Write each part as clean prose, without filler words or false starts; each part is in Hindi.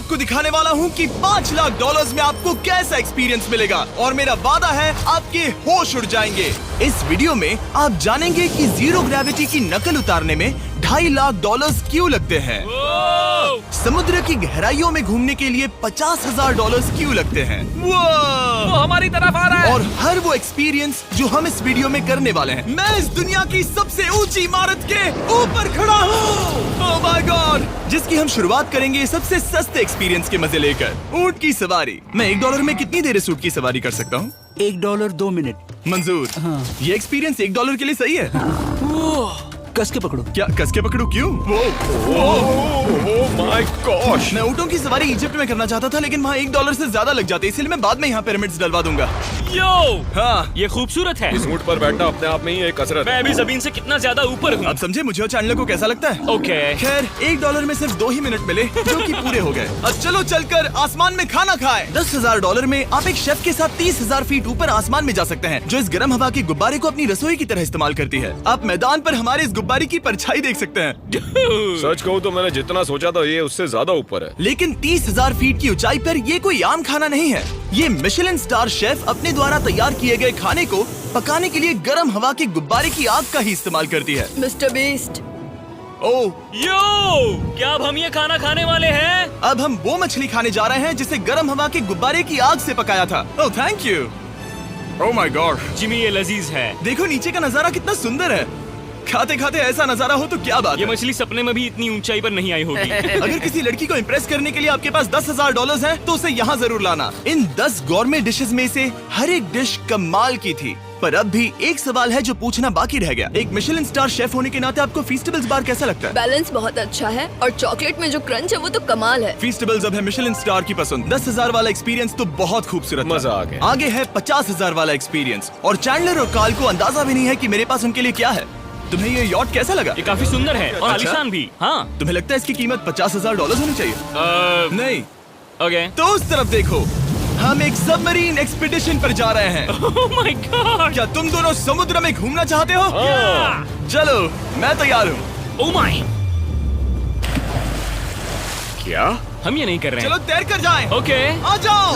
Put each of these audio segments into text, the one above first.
आपको दिखाने वाला हूँ कि 5 लाख डॉलर्स में आपको कैसा एक्सपीरियंस मिलेगा और मेरा वादा है आपके होश उड़ जाएंगे। इस वीडियो में आप जानेंगे कि जीरो ग्रेविटी की नकल उतारने में 2.5 लाख डॉलर्स क्यों लगते हैं, समुद्र की गहराइयों में घूमने के लिए 50,000 डॉलर्स क्यों लगते हैं, वो हमारी तरफ आ रहा है। और हर वो एक्सपीरियंस जो हम इस वीडियो में करने वाले हैं। मैं इस दुनिया की सबसे ऊंची इमारत के ऊपर खड़ा हूँ, ओह माय गॉड, जिसकी हम शुरुआत करेंगे सबसे सस्ते एक्सपीरियंस के मजे लेकर, ऊंट की सवारी। मैं $1 में कितनी देर इस ऊंट की सवारी कर सकता हूँ? $1 2 मिनट मंजूर। हाँ। ये एक्सपीरियंस $1 के लिए सही है। कस के पकड़ो। क्या कस के पकड़ू? क्यों? माय गॉश, मैं ऊँटों की सवारी इजिप्ट में करना चाहता था, लेकिन वहाँ $1 से ज्यादा लग जाते, इसलिए मैं बाद में यहाँ पिरामिड्स डलवा दूंगा। यो, हाँ, ये खूबसूरत है। इस ऊंट पर बैठना अपने आप में ही एक कसरत मैं है। अभी जमीन से कितना ज्यादा ऊपर हूँ। अब समझे मुझे और चैनल को कैसा लगता है। ओके, खैर $1 में सिर्फ 2 ही मिनट मिले, जो कि पूरे हो गए। अब चलो चलकर आसमान में खाना खाएं। $10,000 में आप एक शेफ के साथ 30,000 फीट ऊपर आसमान में जा सकते हैं, जो इस गर्म हवा के गुब्बारे को अपनी रसोई की तरह इस्तेमाल करती है। आप मैदान पर हमारे इस गुब्बारे की परछाई देख सकते हैं। सच कहूँ तो मैंने जितना सोचा था ये उससे ज्यादा ऊपर है। लेकिन 30,000 फीट की ऊंचाई पर ये कोई आम खाना नहीं है। ये मिशेलिन स्टार शेफ अपने द्वारा तैयार किए गए खाने को पकाने के लिए गर्म हवा के गुब्बारे की आग का ही इस्तेमाल करती है। मिस्टर बीस्ट, ओह, यो, क्या अब हम ये खाना खाने वाले हैं? अब हम वो मछली खाने जा रहे हैं जिसे गर्म हवा के गुब्बारे की आग से पकाया था। Oh thank you. Oh my God, Jimmy, ये लजीज है। देखो नीचे का नजारा कितना सुंदर है। खाते खाते ऐसा नजारा हो तो क्या बात ये है। मछली सपने में भी इतनी ऊंचाई पर नहीं आई होगी। अगर किसी लड़की को इम्प्रेस करने के लिए आपके पास $10,000 है तो उसे यहाँ जरूर लाना। इन 10 गौरमेट डिशेस में से हर एक डिश कमाल की थी, पर अब भी एक सवाल है जो पूछना बाकी रह गया। एक मिशेलिन स्टार शेफ होने के नाते आपको फीस्टेबल्स बार कैसा लगता है? बैलेंस बहुत अच्छा है और चॉकलेट में जो क्रंच है वो तो कमाल है। फीस्टेबल्स अब है मिशेलिन स्टार की पसंद। 10,000 वाला एक्सपीरियंस तो बहुत खूबसूरत था। मजा आ गया। आगे है 50,000 वाला एक्सपीरियंस, और चैंडलर और कार्ल को अंदाजा भी नहीं है कि मेरे पास उनके लिए क्या है। तुम्हें ये यॉट कैसा लगा? ये काफी सुंदर है और अच्छा? आलीशान भी। हाँ, तुम्हें लगता है इसकी कीमत $50,000 होनी चाहिए? नहीं। ओके। तो उस तरफ देखो, हम एक सबमरीन एक्सपीडिशन पर जा रहे हैं। ओह माय गॉड, क्या तुम दोनों समुद्र में घूमना चाहते हो? चलो, मैं तैयार हूँ। ओह माय, क्या? हम ये नहीं कर रहे चलो हैं। तैर कर जाएं। ओके, आ जाओ,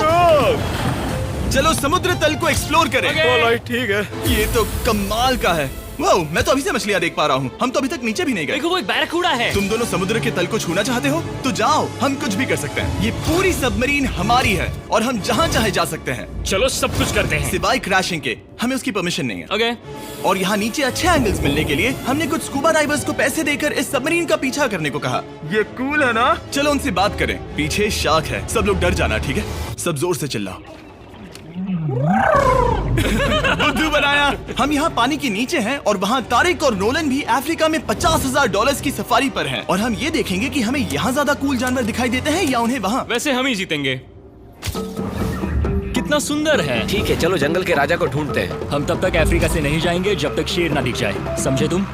चलो समुद्र तल को एक्सप्लोर करें। Okay. ऑलराइट, ठीक है। ये तो कमाल का है। वाह, मैं तो अभी से मछलियाँ देख पा रहा हूँ। हम तो अभी तक नीचे भी नहीं गए। देखो वो एक बैरकूडा है। तुम दोनों समुद्र के तल को छूना चाहते हो तो जाओ, हम कुछ भी कर सकते हैं। ये पूरी सबमरीन हमारी है और हम जहाँ चाहे जा सकते हैं, चलो सब कुछ करते हैं। सिवाय क्रैशिंग के। हमें उसकी परमिशन नहीं है। ओके, और यहाँ नीचे अच्छे एंगल्स मिलने के लिए हमने कुछ स्कूबा डाइवर्स को पैसे देकर इस सबमरीन का पीछा करने को कहा। ये कूल है ना? चलो उनसे बात करें। पीछे शार्क है, सब लोग डर जाना, ठीक है? सब जोर से चिल्लाओ। बुद्धू बनाया। हम यहाँ पानी के नीचे हैं और वहाँ तारिक और नोलन भी अफ्रीका में $50,000 की सफारी पर हैं। और हम ये देखेंगे कि हमें यहाँ ज्यादा कूल जानवर दिखाई देते हैं या उन्हें वहाँ। वैसे हम ही जीतेंगे। कितना सुंदर है। ठीक है, चलो जंगल के राजा को ढूंढते हैं। हम तब तक अफ्रीका से नहीं जाएंगे जब तक शेर ना दिख जाए, समझे तुम?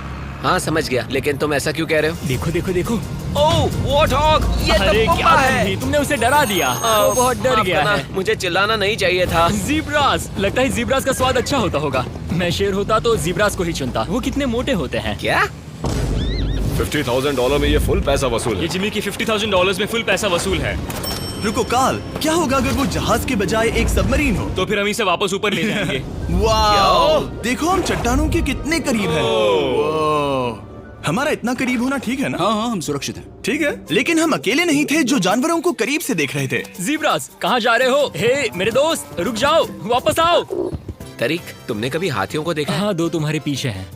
हाँ समझ गया, लेकिन तुम ऐसा क्यों कह रहे हो? देखो देखो देखो। ओह वॉर्थॉग, ये अरे तो क्या पप्पा है। तुम तुमने उसे डरा दिया। वो बहुत डर माफ गया करना, है। मुझे चिल्लाना नहीं चाहिए था। जीब्रास, लगता है जीब्रास का स्वाद अच्छा होता होगा। मैं शेर होता तो जीब्रास को ही चुनता। वो कितने मोटे होते हैं। क्या? $50,000 में ये फुल पैसा वसूल ये है। जिमी की $50,000 में फुल पैसा वसूल है। रुको कार्ल, क्या होगा अगर वो जहाज के बजाय एक सबमरीन हो? तो फिर हम इसे वापस ऊपर ले जाएंगे। वाह, देखो हम चट्टानों के कितने करीब हैं। वाह, हमारा इतना करीब होना ठीक है ना? हाँ हाँ, हम सुरक्षित हैं। ठीक है, लेकिन हम अकेले नहीं थे जो जानवरों को करीब से देख रहे थे। जीब्रास, कहाँ जा रहे हो? हे मेरे दोस्त, रुक जाओ, वापस आओ। तरीक, तुमने कभी हाथियों को देखा है? हाँ, 2 तुम्हारे पीछे हैं।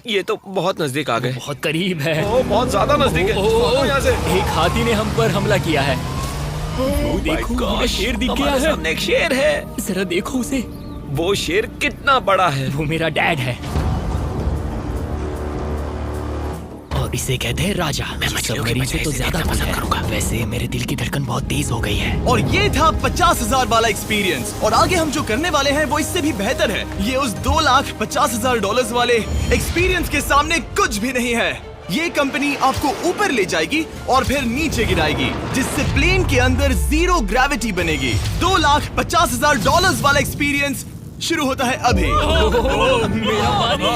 ये तो बहुत नजदीक आ गए। बहुत करीब है। ओह, बहुत ज्यादा नजदीक है। ओह, यहाँ से। एक हाथी ने हम पर हमला किया है। वो देखो, हमें शेर दिख गया हमारे है। सामने एक शेर है। जरा देखो उसे। वो शेर कितना बड़ा है। वो मेरा डैड है और इसे कहते हैं राजा। मैं मछलियों के सबमरीन मजे से तो से ज्यादा देखना पसंद है। करूंगा। वैसे मेरे दिल की धड़कन बहुत तेज हो गई है। और ये था 50,000 वाला एक्सपीरियंस, और आगे हम जो करने वाले हैं वो इससे भी बेहतर है। ये उस $2,50,000 वाले एक्सपीरियंस के सामने कुछ भी नहीं है। ये कंपनी आपको ऊपर ले जाएगी और फिर नीचे गिराएगी, जिससे प्लेन के अंदर जीरो ग्रेविटी बनेगी। $2,50,000 वाला एक्सपीरियंस शुरू होता है अभी। मेरा पानी।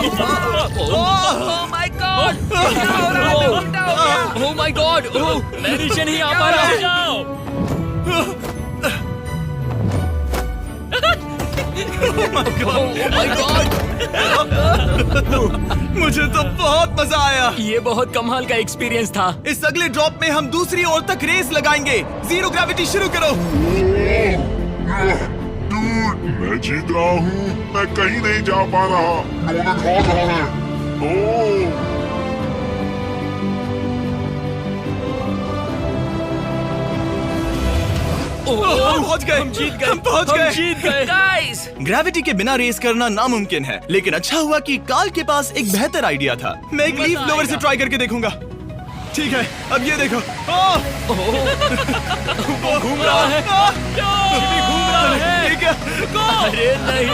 Oh my God, oh my God, मैं नीचे नहीं आ पा रहा। माय गॉड, मुझे तो बहुत मजा आया। ये बहुत कमाल का एक्सपीरियंस था। इस अगले ड्रॉप में हम दूसरी ओर तक रेस लगाएंगे। जीरो ग्रेविटी शुरू करो। मैं जीत रहा हूँ। मैं कहीं नहीं जा पा रहा। नोलन भाग रहा है। ओह हम पहुंच गए। हम जीत गए, हम पहुंच हम गए। जीत गए। गाइस, ग्रेविटी के बिना रेस करना नामुमकिन है, लेकिन अच्छा हुआ कि कार्ल के पास एक बेहतर आइडिया था। मैं एक मजा लीफ ब्लोअर से आएगा। ट्राई करके देखूंगा। ठीक है, अब ये देखो। घूम रहा है, जिमी घूम रहा है। ठीक है। अरे नहीं।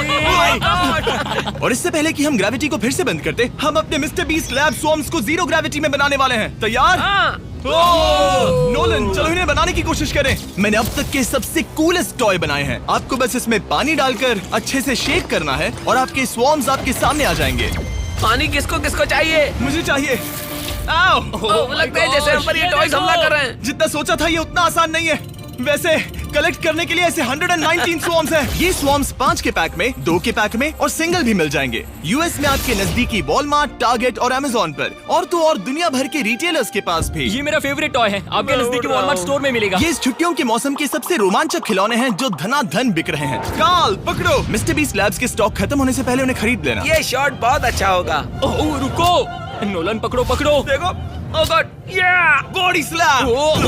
और इससे पहले कि हम ग्रेविटी को फिर से बंद करते, हम अपने मिस्टर बीस्ट लैब स्वॉर्म्स को जीरो ग्रेविटी में बनाने वाले हैं। तैयार? हाँ। नोलन, चलो इन्हें बनाने की कोशिश करें। मैंने अब तक के सबसे कूलेस्ट टॉय बनाए हैं। आपको बस इसमें पानी डालकर अच्छे से शेक करना है और आपके स्वॉर्म्स आपके सामने आ जाएंगे। पानी किसको किसको चाहिए? मुझे चाहिए। आओ। लगता है जैसे हम पर ये टॉयज हमला कर रहे हैं। जितना सोचा था ये उतना आसान नहीं है। वैसे कलेक्ट करने के लिए ऐसे 119 स्वॉर्म्स हैं। ये स्वॉर्म्स 5 के पैक में, 2 के पैक में और सिंगल भी मिल जाएंगे। यूएस में आपके नजदीकी वॉलमार्ट, टारगेट और अमेज़न पर, और दुनिया भर के रिटेलर्स के पास भी। ये मेरा फेवरेट टॉय है, आपके नजदीकी वॉलमार्ट स्टोर में मिलेगा। ये इस छुट्टियों के मौसम के सबसे रोमांचक खिलौने हैं जो धनाधन बिक रहे हैं। कार्ल, पकड़ो। मिस्टर बीस्ट लैब्स के स्टॉक खत्म होने से पहले उन्हें खरीद लेना। ये शॉट बहुत अच्छा होगा। ओह रुको, नोलन पकड़ो पकड़ो। देखो, ओह गॉड, या बॉडी स्लैम। ओह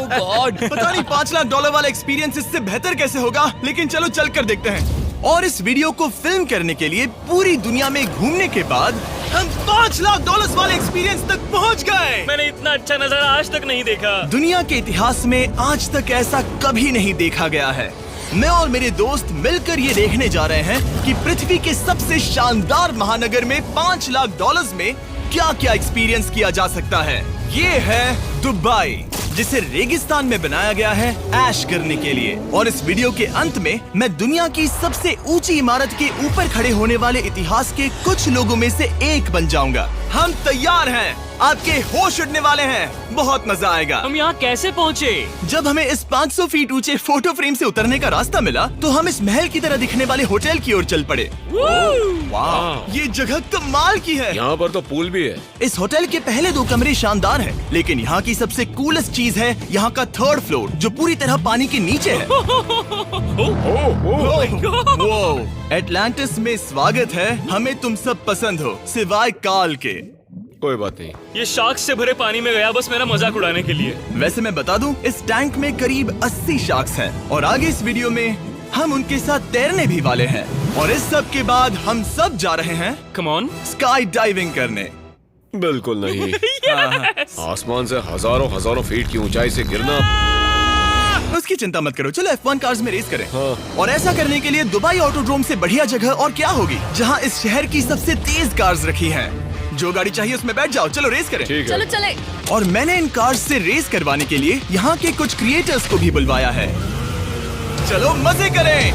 गॉड। पता नहीं $5 लाख वाला एक्सपीरियंस इससे बेहतर कैसे होगा, लेकिन चलो चल कर देखते हैं। और इस वीडियो को फिल्म करने के लिए पूरी दुनिया में घूमने के बाद हम $5 लाख वाले एक्सपीरियंस तक पहुंच गए। मैंने इतना अच्छा नजारा आज तक नहीं देखा। दुनिया के इतिहास में आज तक ऐसा कभी नहीं देखा गया है। मैं और मेरे दोस्त मिलकर ये देखने जा रहे हैं कि पृथ्वी के सबसे शानदार महानगर में $5 लाख में क्या क्या एक्सपीरियंस किया जा सकता है। ये है दुबई, जिसे रेगिस्तान में बनाया गया है ऐश करने के लिए। और इस वीडियो के अंत में मैं दुनिया की सबसे ऊंची इमारत के ऊपर खड़े होने वाले इतिहास के कुछ लोगों में से एक बन जाऊंगा। हम तैयार हैं, आपके होश उड़ने वाले हैं, बहुत मजा आएगा। हम यहाँ कैसे पहुँचे? जब हमें इस 500 फीट ऊंचे फोटो फ्रेम से उतरने का रास्ता मिला तो हम इस महल की तरह दिखने वाले होटल की ओर चल पड़े। वाह, ये जगह कमाल की है। यहाँ पर तो पूल भी है। इस होटल के पहले 2 कमरे शानदार हैं, लेकिन यहाँ की सबसे कूलेस्ट चीज है यहाँ का 3rd फ्लोर, जो पूरी तरह पानी के नीचे है। वो एटलांटिस में स्वागत है। हमें तुम सब पसंद हो, सिवाय कार्ल के। कोई बात नहीं। ये शार्क्स से भरे पानी में गया बस मेरा मजाक उड़ाने के लिए। वैसे मैं बता दूं, इस टैंक में करीब 80 शार्क्स हैं और आगे इस वीडियो में हम उनके साथ तैरने भी वाले हैं। और इस सब के बाद हम सब जा रहे हैं कम ऑन। स्काई डाइविंग करने। बिल्कुल नहीं। आसमान से हजारों फीट की ऊंचाई से गिरना। उसकी चिंता मत करो, चलो F1 कार्स में रेस करें। हाँ। और ऐसा करने के लिए दुबई ऑटोड्रोम से बढ़िया जगह और क्या होगी, जहां इस शहर की सबसे तेज कार्स रखी हैं। जो गाड़ी चाहिए उसमें बैठ जाओ, चलो रेस करें। ठीक चलो है। चले। और मैंने इन कार्स से रेस करवाने के लिए यहाँ के कुछ क्रिएटर्स को भी बुलवाया है। चलो मजे करें।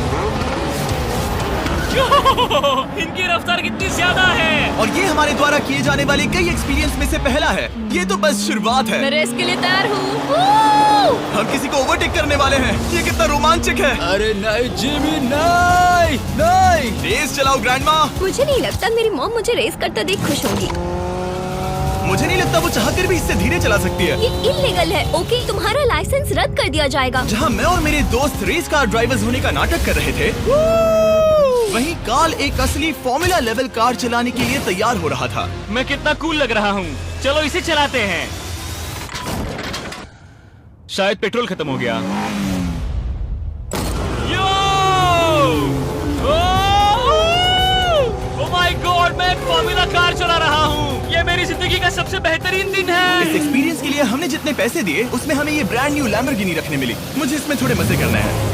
इनकी रफ्तार कितनी ज्यादा है। और ये हमारे द्वारा किए जाने वाले कई एक्सपीरियंस में से पहला है। ये तो बस शुरुआत मैं है। रेस के लिए तैयार हूँ। हम किसी को ओवरटेक करने वाले हैं। ये कितना रोमांचक है। अरे नहीं जिमी, नहीं नहीं। रेस चलाओ ग्रैंडमा। मुझे नहीं लगता मेरी मॉम मुझे रेस करते देख खुश होंगी। मुझे नहीं लगता वो चाहकर भी इससे धीरे चला सकती है। ये इल्लीगल है। ओके, तुम्हारा लाइसेंस रद्द कर दिया जाएगा। जहाँ मैं और मेरे दोस्त रेस कार ड्राइवर्स होने का नाटक कर रहे थे, वहीं कार्ल एक असली फॉर्मूला लेवल कार चलाने के लिए तैयार हो रहा था। मैं कितना कूल लग रहा हूँ। चलो इसे चलाते हैं। शायद पेट्रोल खत्म हो गया। ओह माय गॉड, मैं एक फॉर्मूला कार चला रहा हूँ। ये मेरी जिंदगी का सबसे बेहतरीन दिन इस है। एक्सपीरियंस के लिए हमने जितने पैसे दिए उसमें हमें ये ब्रांड न्यू लैम्बोर्गिनी रखने मिली। मुझे इसमें थोड़े मजे करने हैं।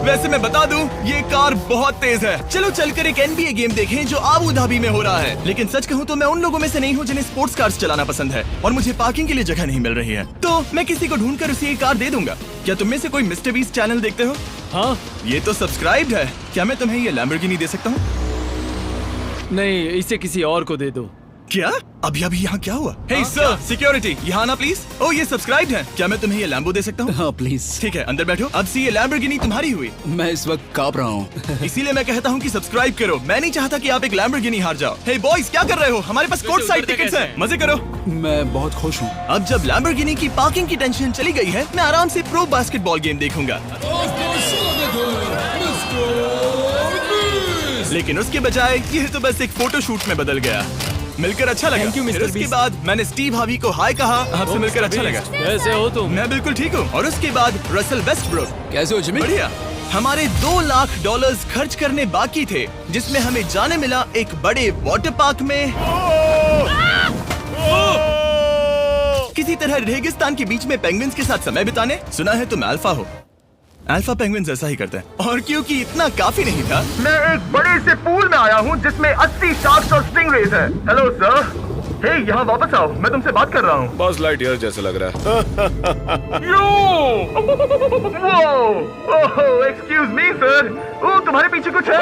वैसे मैं बता दूं, ये कार बहुत तेज है। चलो चलकर एक NBA गेम देखें जो आबू धाबी में हो रहा है। लेकिन सच कहूं तो मैं उन लोगों में से नहीं हूं जिन्हें स्पोर्ट्स कार्स चलाना पसंद है और मुझे पार्किंग के लिए जगह नहीं मिल रही है, तो मैं किसी को ढूंढकर उसे ये कार दे दूंगा। क्या तुम में से कोई मिस्टर बीस्ट चैनल देखते हो? हाँ ये तो सब्सक्राइब्ड है। क्या मैं तुम्हें ये लैम्बोर्गिनी दे सकता हूँ? नहीं, इसे किसी और को दे दो। क्या? अभी अभी यहाँ क्या हुआ? हे सर, सिक्योरिटी, यहाँ आना प्लीज। ओ ये सब्सक्राइब है। क्या मैं तुम्हें ये लैम्बो दे सकता हूँ? हाँ प्लीज। ठीक है, अंदर बैठो। अब से ये लैम्बोर्गिनी तुम्हारी हुई। मैं इस वक्त कांप रहा हूँ। इसीलिए मैं कहता हूँ कि सब्सक्राइब करो। मैं नहीं चाहता कि आप एक लैम्बोर्गिनी हार जाओ। हे बॉयज, क्या कर रहे हो? हमारे पास कोर्ट साइड टिकट्स हैं। मजे करो। मैं बहुत खुश हूँ। अब जब लैम्बोर्गिनी की पार्किंग की टेंशन चली गई है, मैं आराम से प्रो बास्केटबॉल गेम देखूंगा। लेकिन उसके बजाय यह तो बस एक फोटो शूट में बदल गया। मिलकर अच्छा लगा। Thank you, फिर Mr. उसके Beast। बाद मैंने स्टीव हावी को हाय कहा। आपसे मिलकर अच्छा लगा। कैसे हो तुम? मैं बिल्कुल ठीक हूँ। और उसके बाद रसल वेस्टब्रुक। कैसे हो जिमी? बढ़िया। हमारे $2 लाख खर्च करने बाकी थे, जिसमें हमें जाने मिला एक बड़े वाटर पार्क में किसी तरह रेगिस्तान के बीच में पेंगुइन्स के साथ समय बिताने। सुना है तुम अल्फा हो। अल्फा पेंगुइन्स ऐसा ही करते हैं। और क्योंकि इतना काफी नहीं था, मैं एक बड़े से पूल में आया हूँ जिसमें 80 शार्क्स और स्टिंगरेज हैं। Hello sir. हे, यहाँ वापस आओ, मैं तुमसे बात कर रहा हूँ। बस लाइट ईयर जैसे लग रहा है। Excuse me sir. ओ, तुम्हारे पीछे कुछ है?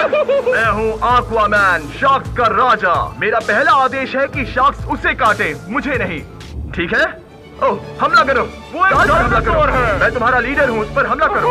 मैं हूँ आक्वामैन, शार्क्स का राजा। मेरा पहला आदेश है कि शार्क्स उसे काटे, मुझे नहीं। ठीक है? ओह, हमला करो। वो एक जानवर है। मैं तुम्हारा लीडर हूँ, उस पर हमला करो।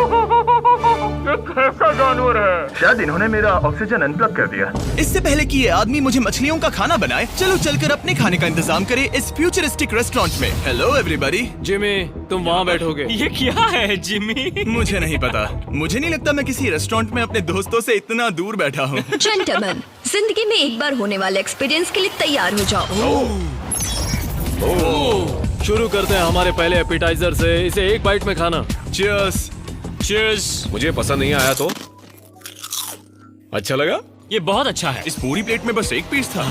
एक कैसा जानवर है? शायद इन्होंने मेरा ऑक्सीजन अनप्लग कर दिया। इससे पहले कि ये आदमी मुझे मछलियों का खाना बनाए, चलो चलकर अपने खाने का इंतजाम करें इस फ्यूचरिस्टिक रेस्टोरेंट में। Hello everybody. जिमी, तुम वहाँ बैठोगे? ये क्या है जिमी? मुझे नहीं पता। मुझे नहीं लगता मैं किसी रेस्टोरेंट में अपने दोस्तों से इतना दूर बैठा हूँ। जेंटलमैन, जिंदगी में एक बार होने वाले एक्सपीरियंस के लिए तैयार हो जाओ। शुरू करते हैं हमारे पहले एपिटाइजर से। इसे एक बाइट में खाना। चीयर्स। चीयर्स। मुझे पसंद नहीं आया तो अच्छा लगा। ये बहुत अच्छा है। इस पूरी प्लेट में बस एक पीस था।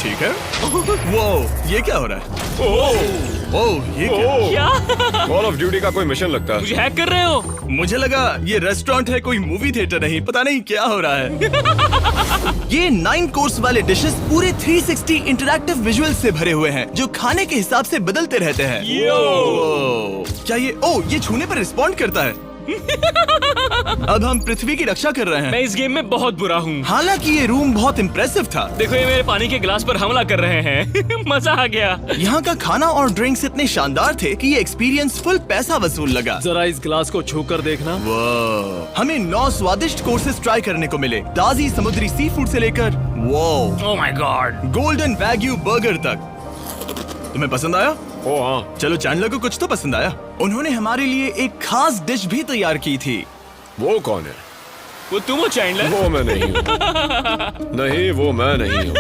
ठीक है। वो ये क्या हो रहा है? ओह, ये क्या? कॉल ऑफ ड्यूटी का कोई मिशन लगता है। मुझे हैक कर रहे हो? मुझे लगा ये रेस्टोरेंट है, कोई मूवी थिएटर नहीं। पता नहीं क्या हो रहा है। ये 9 कोर्स वाले डिशेस पूरे 360 इंटरैक्टिव विजुअल से भरे हुए हैं, जो खाने के हिसाब से बदलते रहते हैं। क्या ये छूने पर रिस्पॉन्ड करता है? अब हम पृथ्वी की रक्षा कर रहे हैं। मैं इस गेम में बहुत बुरा हूँ। हालांकि ये रूम बहुत इम्प्रेसिव था। देखो, ये मेरे पानी के गिलास पर हमला कर रहे हैं। मजा आ गया। यहाँ का खाना और ड्रिंक्स इतने शानदार थे कि ये एक्सपीरियंस फुल पैसा वसूल लगा। जरा इस गिलास को छू कर देखना। हमें 9 स्वादिष्ट कोर्सेस ट्राई करने को मिले, ताजी समुद्री सी फूड से लेकर oh my God, golden wagyu burger तक। तुम्हें पसंद आया? ओ हाँ। चलो, चैंडलर को कुछ तो पसंद आया। उन्होंने हमारे लिए एक खास डिश भी तैयार की थी। वो कौन है? वो तुम हो चैंडलर? वो मैं नहीं हूँ। नहीं, वो मैं नहीं हूँ।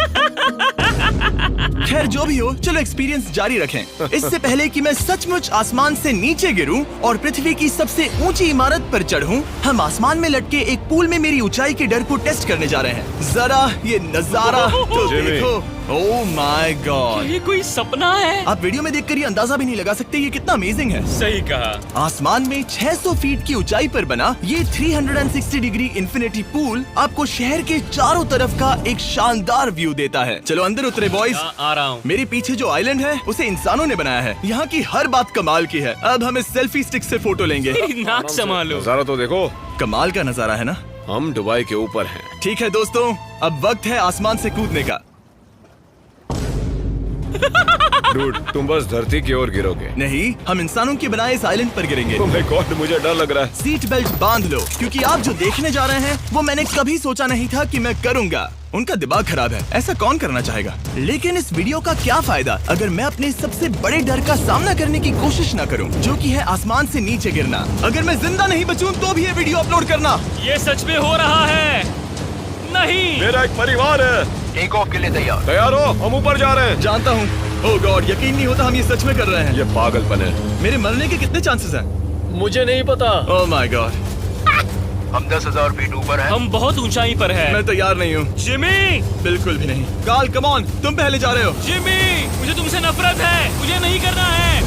खैर जो भी हो, चलो एक्सपीरियंस जारी रखें। इससे पहले कि मैं सचमुच आसमान से नीचे गिरूं और पृथ्वी की सबसे ऊंची इमारत पर चढ़ूं, हम आसमान में लटके एक पूल में मेरी ऊंचाई के डर को टेस्ट करने जा रहे हैं। जरा ये नजारा तो जिमी। देखो। ओह माय गॉड, ये कोई सपना है? आप वीडियो में देखकर ये अंदाजा भी नहीं लगा सकते ये कितना अमेजिंग है। सही कहा। आसमान में 600 फीट की ऊंचाई पर बना ये 360 डिग्री इंफिनिटी पूल आपको शहर के चारों तरफ का एक शानदार व्यू देता है। चलो अंदर उतरे बॉयज। आ रहा हूँ। मेरे पीछे जो आइलैंड है उसे इंसानों ने बनाया है। यहाँ की हर बात कमाल की है। अब हम इस सेल्फी स्टिक से फोटो लेंगे। नाक संभालो। नजारा तो देखो। कमाल का नजारा है ना? हम दुबई के ऊपर हैं। ठीक है दोस्तों, अब वक्त है आसमान से कूदने का। डूड, तुम बस धरती की ओर गिरोगे। नहीं, हम इंसानों के बनाए इस आइलैंड पर गिरेंगे। Oh my God, मुझे डर लग रहा है। सीट बेल्ट बांध लो, क्योंकि आप जो देखने जा रहे हैं वो मैंने कभी सोचा नहीं था कि मैं करूंगा। उनका दिमाग खराब है, ऐसा कौन करना चाहेगा? लेकिन इस वीडियो का क्या फायदा अगर मैं अपने सबसे बड़े डर का सामना करने की कोशिश न करूं, जो कि है आसमान से नीचे गिरना। अगर मैं जिंदा नहीं बचूं तो भी ये वीडियो अपलोड करना। ये सच में हो रहा है? नहीं। मेरा एक परिवार है। टेक ऑफ के लिए तैयार। तैयार हो? हम ऊपर जा रहे हैं। जानता हूँ। ओह गॉड, यकीन नहीं होता हम ये सच में कर रहे हैं। ये पागलपन है। मेरे मरने के कितने चांसेस हैं? मुझे नहीं पता। Oh my God. हम 10,000 फीट ऊपर हैं। हम बहुत ऊंचाई पर हैं। मैं तैयार नहीं हूँ। जिमी, बिल्कुल भी नहीं। कार्ल, कम ऑन, तुम पहले जा रहे हो। जिमी, मुझे तुमसे नफरत है। मुझे नहीं करना है।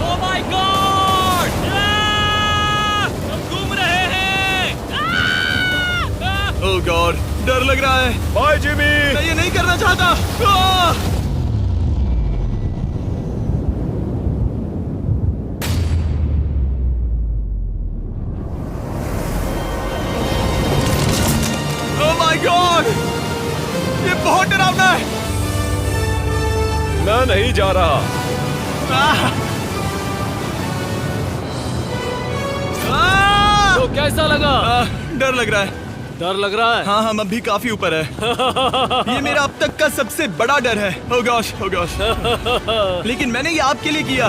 ओह माय गॉड, हम घूम रहे हैं। ओह गॉड, डर लग रहा है। Bye Jimmy. मैं ये नहीं करना चाहता। ओह माय गॉड, ये बहुत डरावना है। जा रहा। तो कैसा लगा? डर लग रहा है। डर लग रहा है? हाँ हम अभी काफी ऊपर है। ये मेरा अब तक का सबसे बड़ा डर है। Oh gosh, oh gosh। लेकिन मैंने ये आपके लिए किया।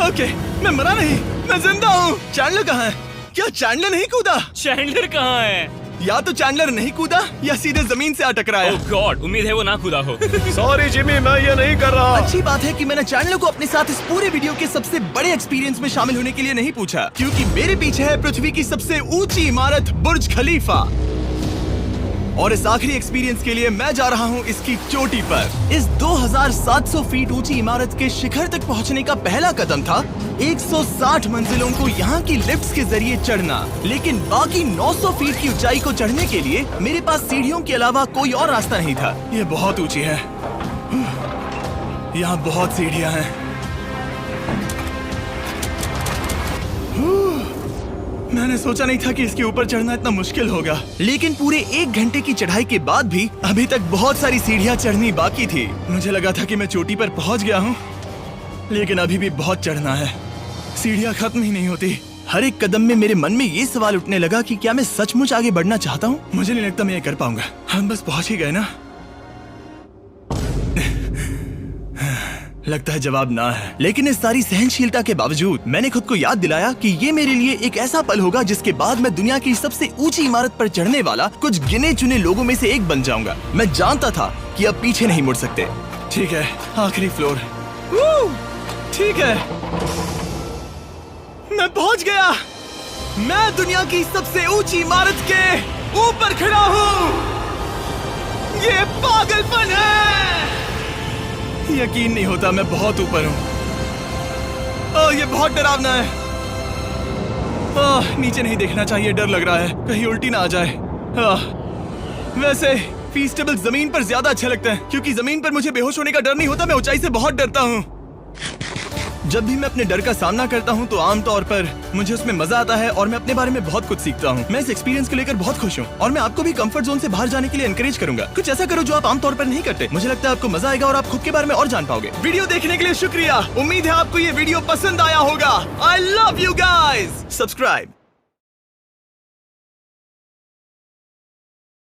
ओके, मैं मरा नहीं, मैं जिंदा हूँ। चैंडलर कहाँ है? क्या चैंडलर नहीं कूदा? चैंडलर कहाँ है? या तो चैंडलर नहीं कूदा या सीधे जमीन से आ टकराया। ओह गॉड, उम्मीद है वो ना कूदा हो। सॉरी जिमी, मैं ये नहीं कर रहा। अच्छी बात है कि मैंने चैंडलर को अपने साथ इस पूरे वीडियो के सबसे बड़े एक्सपीरियंस में शामिल होने के लिए नहीं पूछा, क्योंकि मेरे पीछे है पृथ्वी की सबसे ऊंची इमारत बुर्ज खलीफा। और इस आखिरी एक्सपीरियंस के लिए मैं जा रहा हूँ इसकी चोटी पर। इस 2700 फीट ऊंची इमारत के शिखर तक पहुँचने का पहला कदम था 160 मंजिलों को यहाँ की लिफ्ट्स के जरिए चढ़ना। लेकिन बाकी 900 फीट की ऊंचाई को चढ़ने के लिए मेरे पास सीढ़ियों के अलावा कोई और रास्ता नहीं था। ये बहुत ऊंची है, यहाँ बहुत सीढ़ियाँ हैं। मैंने सोचा नहीं था कि इसके ऊपर चढ़ना इतना मुश्किल होगा, लेकिन पूरे 1 घंटे की चढ़ाई के बाद भी अभी तक बहुत सारी सीढ़ियां चढ़नी बाकी थी। मुझे लगा था कि मैं चोटी पर पहुंच गया हूं, लेकिन अभी भी बहुत चढ़ना है। सीढ़ियां खत्म ही नहीं होती। हर एक कदम में मेरे मन में ये सवाल उठने लगा कि क्या मैं सचमुच आगे बढ़ना चाहता हूँ? मुझे नहीं लगता मैं ये कर पाऊंगा। हम बस पहुंच ही गए ना। लगता है जवाब ना है, लेकिन इस सारी सहनशीलता के बावजूद मैंने खुद को याद दिलाया कि ये मेरे लिए एक ऐसा पल होगा जिसके बाद मैं दुनिया की सबसे ऊंची इमारत पर चढ़ने वाला कुछ गिने चुने लोगों में से एक बन जाऊंगा। मैं जानता था कि अब पीछे नहीं मुड़ सकते। ठीक है, आखिरी फ्लोर। ठीक है, मैं पहुंच गया। मैं दुनिया की सबसे ऊंची इमारत के ऊपर खड़ा हूँ। ये पागलपन है। यकीन नहीं होता मैं बहुत ऊपर हूँ। ओह, ये बहुत डरावना है। ओह, नीचे नहीं देखना चाहिए, डर लग रहा है कहीं उल्टी ना आ जाए। वैसे फीस्टेबल जमीन पर ज्यादा अच्छा लगता है, क्योंकि जमीन पर मुझे बेहोश होने का डर नहीं होता। मैं ऊंचाई से बहुत डरता हूँ। जब भी मैं अपने डर का सामना करता हूँ तो आमतौर पर मुझे उसमें मजा आता है और मैं अपने बारे में बहुत कुछ सीखता हूँ। मैं इस एक्सपीरियंस को लेकर बहुत खुश हूँ और मैं आपको भी कंफर्ट जोन से बाहर जाने के लिए एनकरेज करूंगा। कुछ ऐसा करो जो आप आमतौर पर नहीं करते। मुझे लगता है आपको मजा आएगा और आप खुद के बारे में और जान पाओगे। वीडियो देखने के लिए शुक्रिया। उम्मीद है आपको ये वीडियो पसंद आया होगा। I love you guys. Subscribe.